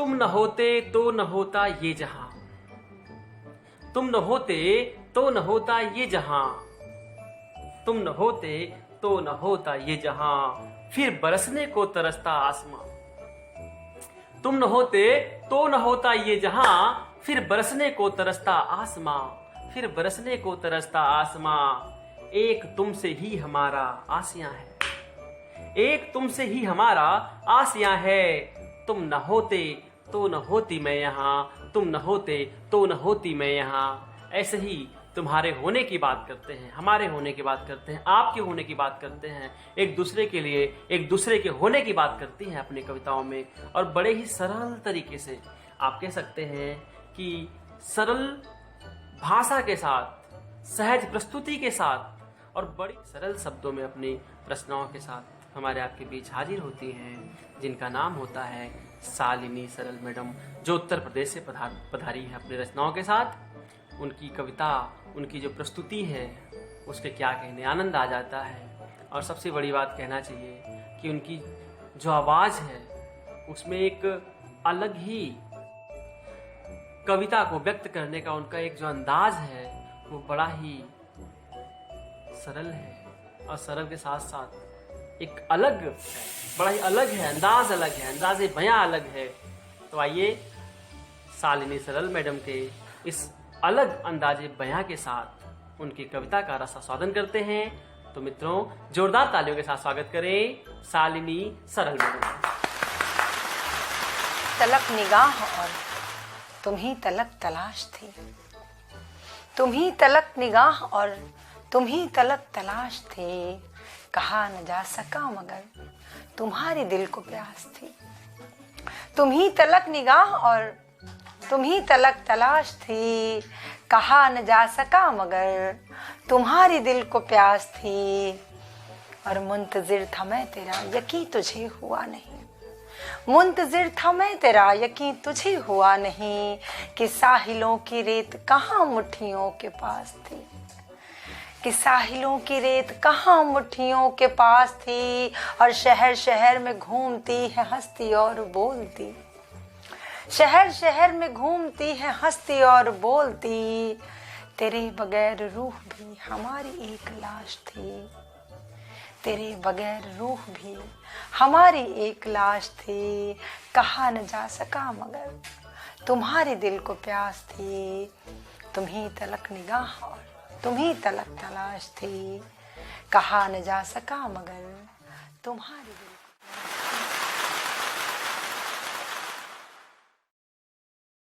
तुम न होते तो न होता ये जहां, तुम न होते तो न होता ये जहां, तुम न होते तो न होता ये जहां, फिर बरसने को तरसता आसमां। तुम न होते तो न होता ये जहां, फिर बरसने को तरसता आसमां, फिर बरसने को तरसता आसमां। एक तुमसे ही हमारा आसियां है, एक तुमसे ही हमारा आसियां है। तुम न होते तो न होती मैं यहाँ, तुम न होते तो न होती मैं यहाँ। ऐसे ही तुम्हारे होने की बात करते हैं, हमारे होने की बात करते हैं, आपके होने की बात करते हैं, एक दूसरे के लिए एक दूसरे के होने की बात करती हैं अपनी कविताओं में। और बड़े ही सरल तरीके से आप कह सकते हैं कि सरल भाषा के साथ, सहज प्रस्तुति के साथ और बड़ी सरल शब्दों में अपनी रचनाओं के साथ हमारे आपके बीच हाजिर होती हैं, जिनका नाम होता है शालिनी सरल मैडम, जो उत्तर प्रदेश से पधारी है अपनी रचनाओं के साथ। उनकी कविता, उनकी जो प्रस्तुति है उसके क्या कहने, आनंद आ जाता है। और सबसे बड़ी बात कहना चाहिए कि उनकी जो आवाज़ है उसमें एक अलग ही कविता को व्यक्त करने का उनका एक जो अंदाज है वो बड़ा ही सरल है, और सरल के साथ साथ एक अलग है, बड़ा ही अलग है, अंदाज अलग है, अंदाज़े बयां अलग है। तो आइए शालिनी सरल मैडम के इस अलग अंदाजे बयां के साथ उनकी कविता का रसास्वादन करते हैं। तो मित्रों, जोरदार तालियों के साथ स्वागत करें शालिनी सरल मैडम। तलक निगाह और तुम ही तलक तलाश थी, तुम ही तलक निगाह और तुम ही तलक तलाश थी। कहा न जा सका मगर तुम्हारी दिल को प्यास थी। तुम ही तलक निगाह और तुम ही तलक तलाश थी। कहा न जा सका मगर तुम्हारी दिल को प्यास थी। और मुंतजिर था मैं तेरा, यकीन तुझे हुआ नहीं। मुंतजिर था मैं तेरा, यकीन तुझे हुआ नहीं। कि साहिलों की रेत कहाँ मुट्ठियों के पास थी, कि साहिलों की रेत कहाँ मुट्ठियों के पास थी। और शहर शहर में घूमती है हंसती और बोलती, शहर शहर में घूमती है हंसती और बोलती। तेरे बगैर रूह भी हमारी एक लाश थी, तेरे बगैर रूह भी हमारी एक लाश थी। कहा न जा सका मगर तुम्हारी दिल को प्यास थी। तुम ही तलक निगाह और तुम ही तलक तलाश थी। कहा न जा सका मगर तुम्हारी दिल